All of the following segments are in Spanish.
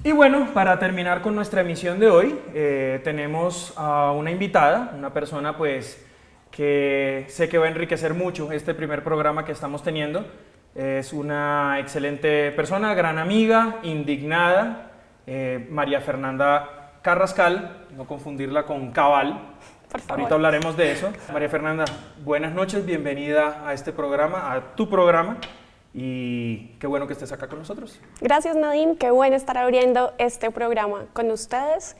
Y bueno, para terminar con nuestra emisión de hoy, tenemos a una invitada, una persona pues que sé que va a enriquecer mucho este primer programa que estamos teniendo. Es una excelente persona, gran amiga, indignada, María Fernanda Carrascal, no confundirla con Cabal. Por favor. Ahorita hablaremos de eso. María Fernanda, buenas noches, bienvenida a este programa, a tu programa. Y qué bueno que estés acá con nosotros. Gracias, Nadim, qué bueno estar abriendo este programa con ustedes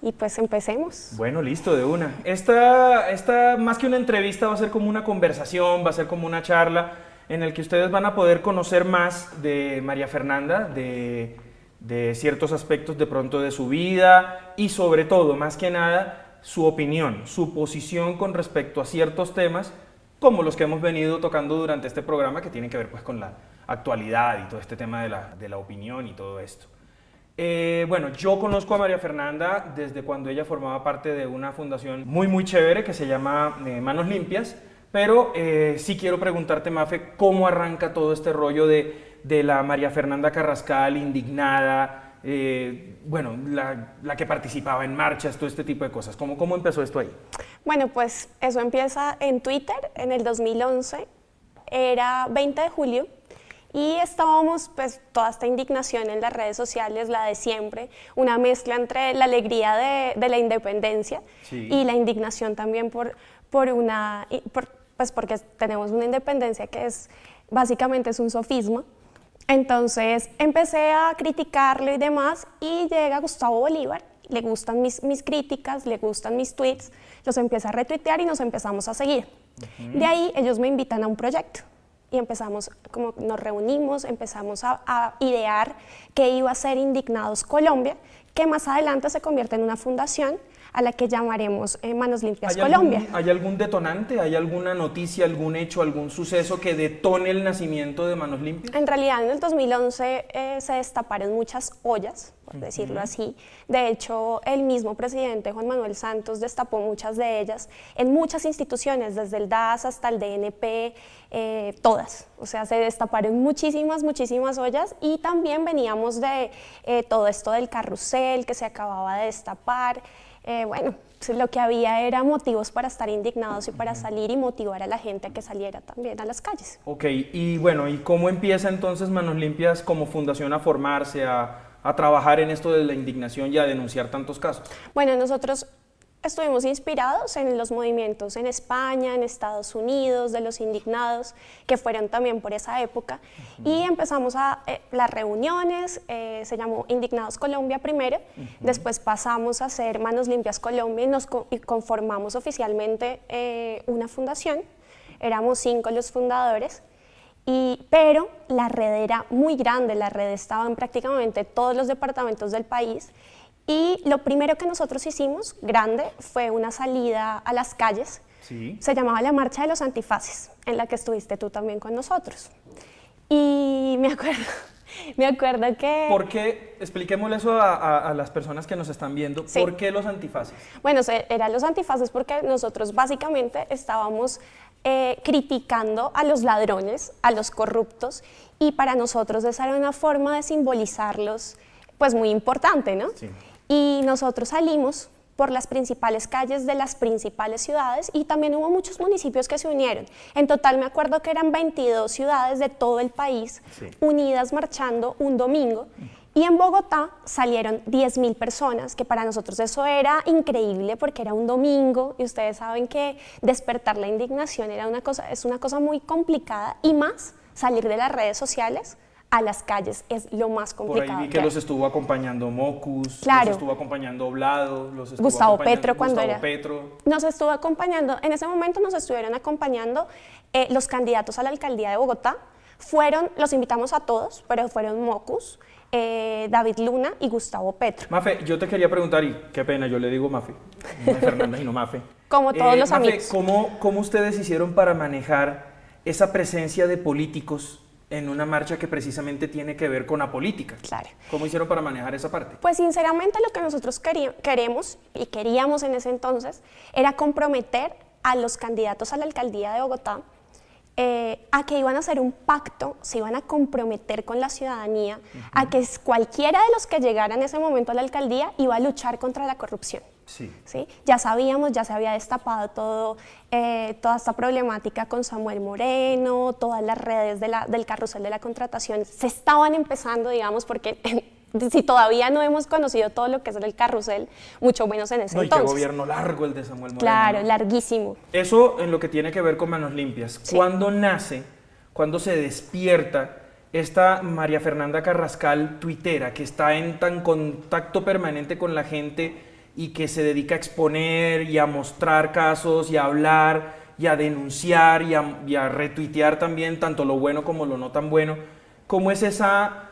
y pues empecemos. Bueno, listo, de una. Esta más que una entrevista va a ser como una conversación, va a ser como una charla en el que ustedes van a poder conocer más de María Fernanda, de ciertos aspectos de pronto de su vida y sobre todo, más que nada, su opinión, su posición con respecto a ciertos temas como los que hemos venido tocando durante este programa que tienen que ver pues con la actualidad y todo este tema de la opinión y todo esto. Bueno, yo conozco a María Fernanda desde cuando ella formaba parte de una fundación muy chévere que se llama Manos Limpias, pero sí quiero preguntarte, Mafe, ¿cómo arranca todo este rollo de la María Fernanda Carrascal indignada, bueno, la que participaba en marchas, todo este tipo de cosas? ¿Cómo empezó esto ahí? Bueno, pues eso empieza en Twitter en el 2011, era 20 de julio y estábamos pues toda esta indignación en las redes sociales, la de siempre, una mezcla entre la alegría de la independencia y la indignación también pues porque tenemos una independencia que es básicamente es un sofisma. Entonces empecé a criticarlo y demás y llega Gustavo Bolívar, le gustan mis críticas, le gustan mis tweets, los empieza a retuitear y nos empezamos a seguir. De ahí ellos me invitan a un proyecto y empezamos, como nos reunimos, empezamos a idear qué iba a ser Indignados Colombia, que más adelante se convierte en una fundación a la que llamaremos Manos Limpias Colombia. ¿Hay algún detonante, hay alguna noticia, algún hecho, algún suceso que detone el nacimiento de Manos Limpias? En realidad en el 2011 se destaparon muchas ollas, por decirlo así. De hecho, el mismo presidente Juan Manuel Santos destapó muchas de ellas en muchas instituciones, desde el DAS hasta el DNP, todas. O sea, se destaparon muchísimas ollas y también veníamos de todo esto del carrusel que se acababa de destapar. Bueno, lo que había era motivos para estar indignados y para salir y motivar a la gente a que saliera también a las calles. Ok, y bueno, ¿y cómo empieza entonces Manos Limpias como fundación a formarse, a trabajar en esto de la indignación y a denunciar tantos casos? Bueno, nosotros estuvimos inspirados en los movimientos en España, en Estados Unidos, de los indignados, que fueron también por esa época, y empezamos las reuniones, se llamó Indignados Colombia primero, después pasamos a hacer Manos Limpias Colombia y conformamos oficialmente una fundación, éramos 5 los fundadores, pero la red era muy grande, la red estaba en prácticamente todos los departamentos del país. Y lo primero que nosotros hicimos, grande, fue una salida a las calles. Sí. Se llamaba la Marcha de los Antifaces, en la que estuviste tú también con nosotros. Y me acuerdo que... ¿Por qué? Expliquémosle eso a las personas que nos están viendo. Sí. ¿Por qué los antifaces? Bueno, eran los antifaces porque nosotros básicamente estábamos criticando a los ladrones, a los corruptos, y para nosotros esa era una forma de simbolizarlos, pues muy importante, ¿no? Sí. Y nosotros salimos por las principales calles de las principales ciudades y también hubo muchos municipios que se unieron. En total me acuerdo que eran 22 ciudades de todo el país unidas marchando un domingo y en Bogotá salieron 10.000 personas, que para nosotros eso era increíble porque era un domingo y ustedes saben que despertar la indignación es una cosa muy complicada y más salir de las redes sociales a las calles es lo más complicado. Por ahí vi que los estuvo acompañando Mocus, claro. Los estuvo acompañando Oblado, los estuvo Gustavo Petro cuando Gustavo Petro. Nos estuvo acompañando, en ese momento nos estuvieron acompañando los candidatos a la alcaldía de Bogotá. Los invitamos a todos, pero fueron Mocus, David Luna y Gustavo Petro. Mafe, yo te quería preguntar, y qué pena, yo le digo Mafe, no Fernanda, sino Mafe. Como todos los Mafe, amigos. ¿cómo ustedes hicieron para manejar esa presencia de políticos en una marcha que precisamente tiene que ver con la política? Claro. ¿Cómo hicieron para manejar esa parte? Pues sinceramente lo que nosotros queremos y queríamos en ese entonces era comprometer a los candidatos a la alcaldía de Bogotá a que iban a hacer un pacto, se iban a comprometer con la ciudadanía, a que cualquiera de los que llegara en ese momento a la alcaldía iba a luchar contra la corrupción. Sí. ¿Sí? Ya sabíamos, ya se había destapado toda esta problemática con Samuel Moreno, todas las redes del carrusel de la contratación se estaban empezando, digamos, porque si todavía no hemos conocido todo lo que es el carrusel, mucho menos en ese entonces. Y qué gobierno largo el de Samuel Moreno. Claro, larguísimo. Eso en lo que tiene que ver con Manos Limpias. Sí. ¿Cuándo nace, cuándo se despierta esta María Fernanda Carrascal tuitera que está en tan contacto permanente con la gente y que se dedica a exponer y a mostrar casos y a hablar y a denunciar y a retuitear también tanto lo bueno como lo no tan bueno? ¿Cómo es esa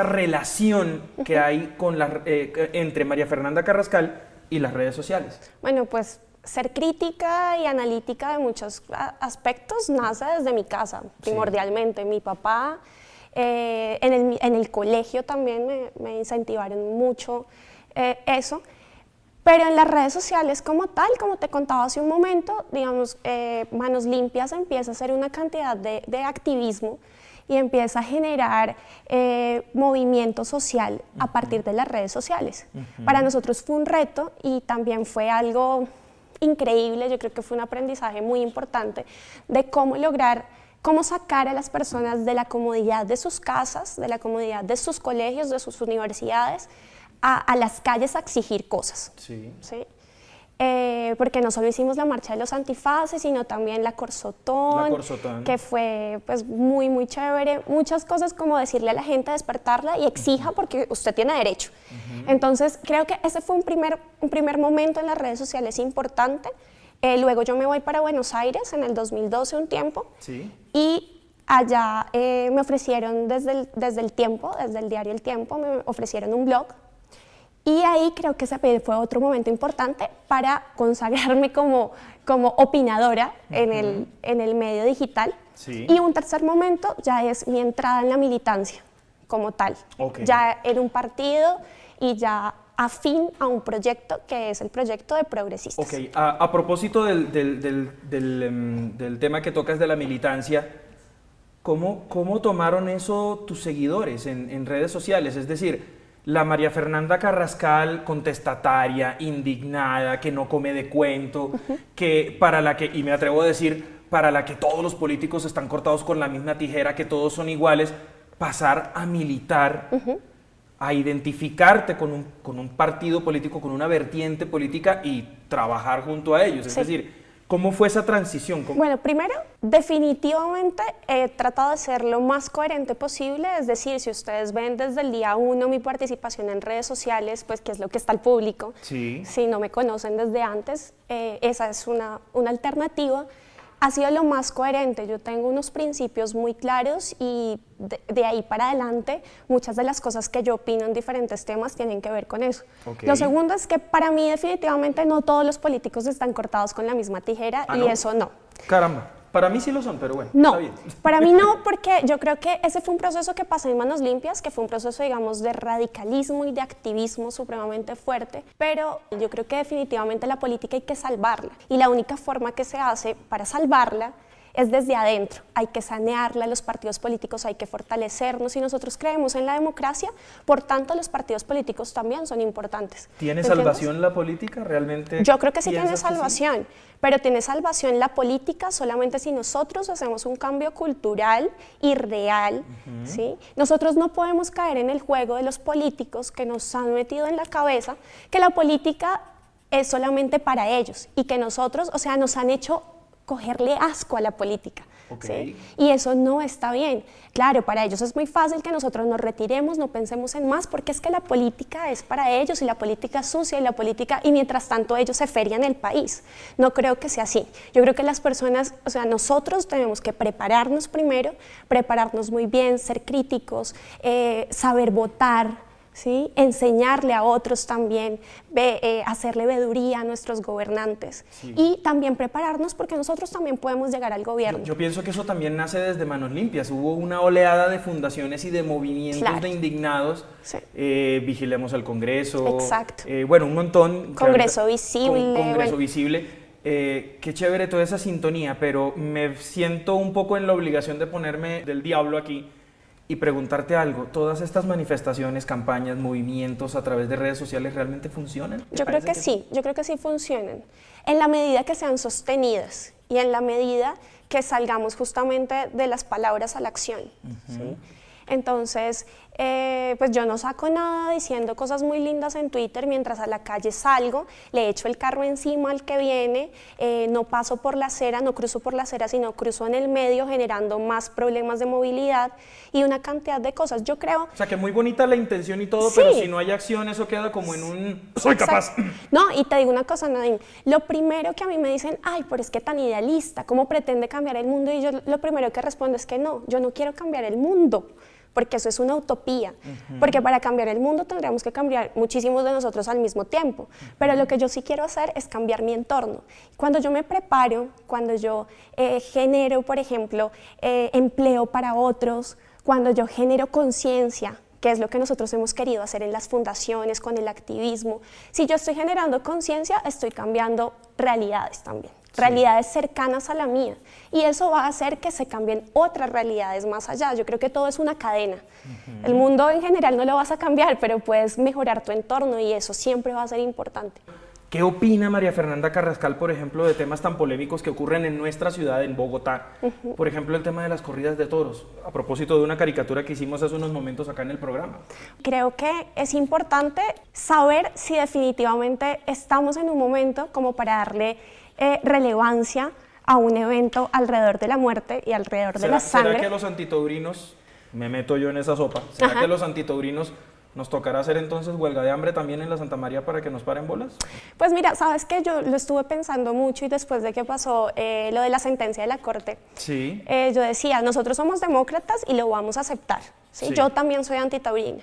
relación que hay con entre María Fernanda Carrascal y las redes sociales? Bueno, pues ser crítica y analítica de muchos aspectos nace desde mi casa, primordialmente. Sí. Mi papá, en el colegio también me incentivaron mucho eso, pero en las redes sociales como tal, como te contaba hace un momento, digamos, Manos Limpias empieza a hacer una cantidad de activismo y empieza a generar movimiento social a partir de las redes sociales. Para nosotros fue un reto y también fue algo increíble, yo creo que fue un aprendizaje muy importante de cómo sacar a las personas de la comodidad de sus casas, de la comodidad de sus colegios, de sus universidades, a las calles a exigir cosas. Sí. ¿Sí? Porque no solo hicimos la marcha de los antifaces, sino también la Corsotón, que fue pues muy, muy chévere. Muchas cosas como decirle a la gente, despertarla y exija porque usted tiene derecho. Entonces, creo que ese fue un primer momento en las redes sociales importante. Luego yo me voy para Buenos Aires en el 2012 un tiempo. Sí. Y allá me ofrecieron desde el diario El Tiempo, me ofrecieron un blog. Y ahí creo que ese fue otro momento importante para consagrarme como opinadora en el medio digital. Sí. Y un tercer momento ya es mi entrada en la militancia como tal. Okay. Ya en un partido y ya afín a un proyecto que es el proyecto de Progresistas. Ok, a propósito del tema que tocas de la militancia, ¿cómo tomaron eso tus seguidores en redes sociales? Es decir, la María Fernanda Carrascal contestataria, indignada, que no come de cuento, y me atrevo a decir, para la que todos los políticos están cortados con la misma tijera, que todos son iguales, pasar a militar, a identificarte con un partido político, con una vertiente política y trabajar junto a ellos. Es decir, ¿cómo fue esa transición? Bueno, primero, definitivamente he tratado de ser lo más coherente posible, es decir, si ustedes ven desde el día 1 mi participación en redes sociales, pues que es lo que está al público, sí. Si no me conocen desde antes, esa es una alternativa. Ha sido lo más coherente, yo tengo unos principios muy claros y de ahí para adelante muchas de las cosas que yo opino en diferentes temas tienen que ver con eso. Okay. Lo segundo es que para mí definitivamente no todos los políticos están cortados con la misma tijera y ¿no? eso no. Caramba, para mí sí lo son, pero bueno, no, está bien. Para mí no, porque yo creo que ese fue un proceso que pasé en Manos Limpias, que fue un proceso, digamos, de radicalismo y de activismo supremamente fuerte, pero yo creo que definitivamente la política hay que salvarla, y la única forma que se hace para salvarla es desde adentro. Hay que sanearla, los partidos políticos hay que fortalecernos, y nosotros creemos en la democracia, por tanto los partidos políticos también son importantes. ¿Tiene salvación la política realmente? Yo creo que sí tiene salvación, pero tiene salvación la política solamente si nosotros hacemos un cambio cultural y real, ¿sí? Nosotros no podemos caer en el juego de los políticos que nos han metido en la cabeza que la política es solamente para ellos y que nosotros, o sea, nos han hecho cogerle asco a la política. Okay. ¿Sí? Y eso no está bien. Claro, para ellos es muy fácil que nosotros nos retiremos, no pensemos en más, porque es que la política es para ellos y la política es sucia y mientras tanto ellos se ferian el país. No creo que sea así. Yo creo que las personas, o sea, nosotros tenemos que prepararnos primero, prepararnos muy bien, ser críticos, saber votar, ¿sí? Enseñarle a otros también, hacerle veeduría a nuestros gobernantes, sí. Y también prepararnos porque nosotros también podemos llegar al gobierno. Yo pienso que eso también nace desde Manos Limpias. Hubo una oleada de fundaciones y de movimientos, claro, de indignados. Sí. Vigilemos al Congreso. Exacto. Bueno, un montón. Congreso Visible. Congreso Visible. qué chévere toda esa sintonía, pero me siento un poco en la obligación de ponerme del diablo aquí y preguntarte algo. ¿Todas estas manifestaciones, campañas, movimientos a través de redes sociales realmente funcionan? Yo creo que sí, yo creo que sí funcionan. En la medida que sean sostenidas y en la medida que salgamos justamente de las palabras a la acción. ¿Sí? Entonces, pues yo no saco nada diciendo cosas muy lindas en Twitter mientras a la calle salgo, le echo el carro encima al que viene, no paso por la acera, no cruzo por la acera, sino cruzo en el medio generando más problemas de movilidad y una cantidad de cosas. Yo creo... O sea, que muy bonita la intención y todo, sí, pero si no hay acción, eso queda como en un... ¡Soy capaz! No, y te digo una cosa, Nadine, lo primero que a mí me dicen, ay, pero es que tan idealista, ¿cómo pretende cambiar el mundo? Y yo lo primero que respondo es que no, yo no quiero cambiar el mundo, porque eso es una utopía, porque para cambiar el mundo tendríamos que cambiar muchísimos de nosotros al mismo tiempo, pero lo que yo sí quiero hacer es cambiar mi entorno. Cuando yo me preparo, cuando yo genero, por ejemplo, empleo para otros, cuando yo genero conciencia, que es lo que nosotros hemos querido hacer en las fundaciones, con el activismo, si yo estoy generando conciencia, estoy cambiando realidades también. Realidades cercanas a la mía, y eso va a hacer que se cambien otras realidades más allá. Yo creo que todo es una cadena. El mundo en general no lo vas a cambiar, pero puedes mejorar tu entorno y eso siempre va a ser importante. ¿Qué opina María Fernanda Carrascal, por ejemplo, de temas tan polémicos que ocurren en nuestra ciudad, en Bogotá? Por ejemplo, el tema de las corridas de toros, a propósito de una caricatura que hicimos hace unos momentos acá en el programa. Creo que es importante saber si definitivamente estamos en un momento como para darle relevancia a un evento alrededor de la muerte y alrededor de la sangre. ¿Será que los antitaurinos, me meto yo en esa sopa, será que los antitaurinos nos tocará hacer entonces huelga de hambre también en la Santa María para que nos paren bolas? Pues mira, sabes que yo lo estuve pensando mucho y después de que pasó lo de la sentencia de la Corte, sí. Yo decía, nosotros somos demócratas y lo vamos a aceptar. ¿Sí? Sí. Yo también soy antitaurina,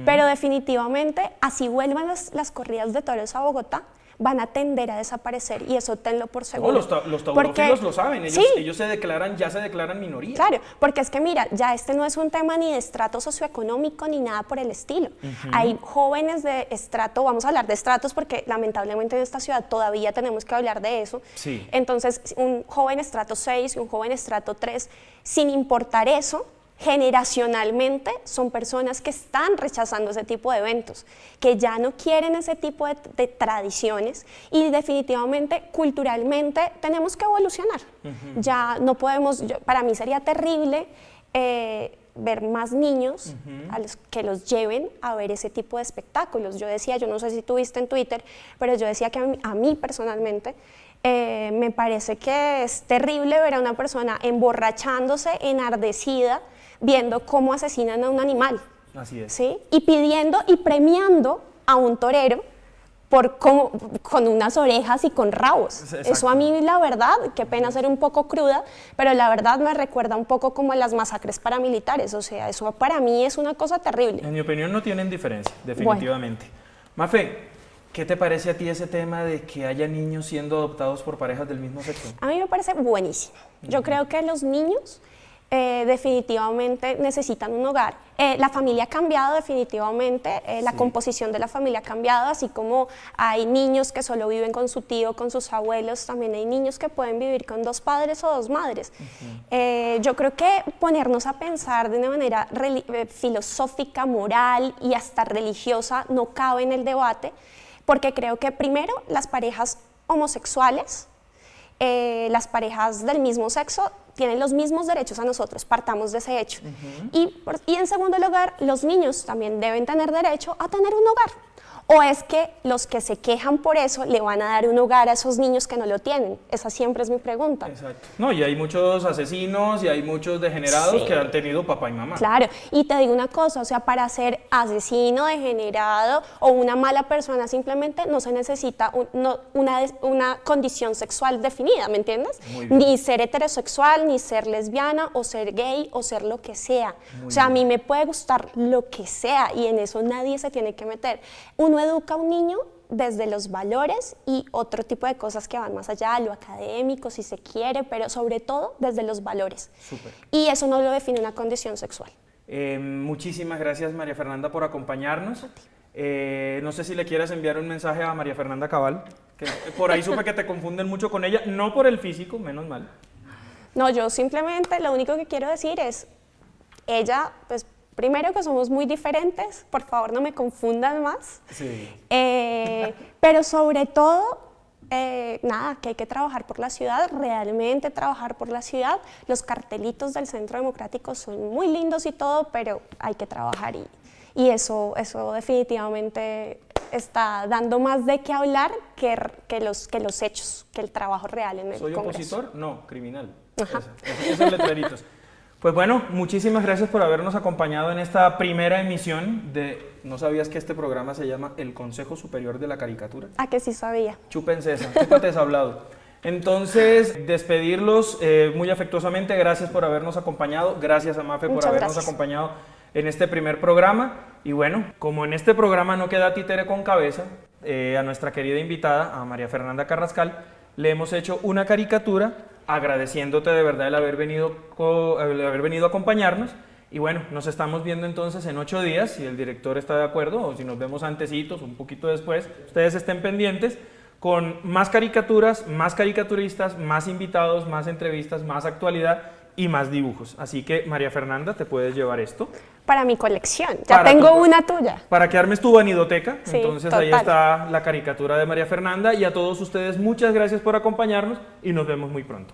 pero definitivamente así vuelvan las corridas de toros a Bogotá, van a tender a desaparecer y eso tenlo por seguro. No, los taurófilos lo saben, ellos se declaran minoría. Claro, porque es que mira, ya este no es un tema ni de estrato socioeconómico ni nada por el estilo. Hay jóvenes de estrato, vamos a hablar de estratos porque lamentablemente en esta ciudad todavía tenemos que hablar de eso. Sí. Entonces, un joven estrato 6 y un joven estrato 3, sin importar eso, generacionalmente son personas que están rechazando ese tipo de eventos, que ya no quieren ese tipo de tradiciones y definitivamente culturalmente tenemos que evolucionar. Ya no podemos, para mí sería terrible ver más niños a los que los lleven a ver ese tipo de espectáculos. Yo decía, yo no sé si tú viste en Twitter, pero yo decía que a mí personalmente me parece que es terrible ver a una persona emborrachándose, enardecida, viendo cómo asesinan a un animal. Así es. ¿Sí? Y pidiendo y premiando a un torero con unas orejas y con rabos. Exacto. Eso a mí, la verdad, qué pena ser un poco cruda, pero la verdad me recuerda un poco como a las masacres paramilitares. O sea, eso para mí es una cosa terrible. En mi opinión no tienen diferencia, definitivamente. Bueno. Mafe, ¿qué te parece a ti ese tema de que haya niños siendo adoptados por parejas del mismo sexo? A mí me parece buenísimo. Yo creo que los niños definitivamente necesitan un hogar. La familia ha cambiado definitivamente, la composición de la familia ha cambiado, así como hay niños que solo viven con su tío, con sus abuelos, también hay niños que pueden vivir con 2 padres o 2 madres. Yo creo que ponernos a pensar de una manera filosófica, moral y hasta religiosa no cabe en el debate, porque creo que primero las parejas homosexuales, las parejas del mismo sexo tienen los mismos derechos a nosotros, partamos de ese hecho. Y en segundo lugar, los niños también deben tener derecho a tener un hogar. ¿O es que los que se quejan por eso le van a dar un hogar a esos niños que no lo tienen? Esa siempre es mi pregunta. Exacto. No, y hay muchos asesinos y hay muchos degenerados que han tenido papá y mamá. Claro, y te digo una cosa, o sea, para ser asesino, degenerado o una mala persona simplemente no se necesita una condición sexual definida, ¿me entiendes? Ni ser heterosexual, ni ser lesbiana o ser gay o ser lo que sea. O sea, a mí me puede gustar lo que sea y en eso nadie se tiene que meter. Uno educa a un niño desde los valores y otro tipo de cosas que van más allá, lo académico si se quiere, pero sobre todo desde los valores. Súper. Y eso no lo define una condición sexual. Muchísimas gracias María Fernanda por acompañarnos. No sé si le quieres enviar un mensaje a María Fernanda Cabal, Que por ahí supe que te confunden mucho con ella, no por el físico, menos mal. No, yo simplemente lo único que quiero decir es, ella, pues primero que somos muy diferentes, por favor no me confundan más. Sí. Pero sobre todo, nada, que hay que trabajar por la ciudad, realmente trabajar por la ciudad. Los cartelitos del Centro Democrático son muy lindos y todo, pero hay que trabajar y eso definitivamente está dando más de qué hablar que los hechos, que el trabajo real en el ¿Soy Congreso. opositor? No, criminal. Ajá. Esos letreritos. Pues bueno, muchísimas gracias por habernos acompañado en esta primera emisión de... ¿No sabías que este programa se llama El Consejo Superior de la Caricatura? Ah, que sí sabía. Chúpense esa, chúpate esa hablado. Entonces, despedirlos muy afectuosamente, gracias por habernos acompañado, gracias a Mafe por Muchas habernos gracias. acompañado en este primer programa. Y bueno, como en este programa no queda títere con cabeza, a nuestra querida invitada, a María Fernanda Carrascal, le hemos hecho una caricatura agradeciéndote de verdad el haber venido a acompañarnos. Y bueno, nos estamos viendo entonces en 8 días, si el director está de acuerdo, o si nos vemos antecitos, un poquito después, ustedes estén pendientes, con más caricaturas, más caricaturistas, más invitados, más entrevistas, más actualidad y más dibujos. Así que, María Fernanda, te puedes llevar esto. Para mi colección, ya tengo una tuya. Para que armes tu vanidoteca. Sí, Entonces total. ahí está la caricatura de María Fernanda. Y a todos ustedes, muchas gracias por acompañarnos y nos vemos muy pronto.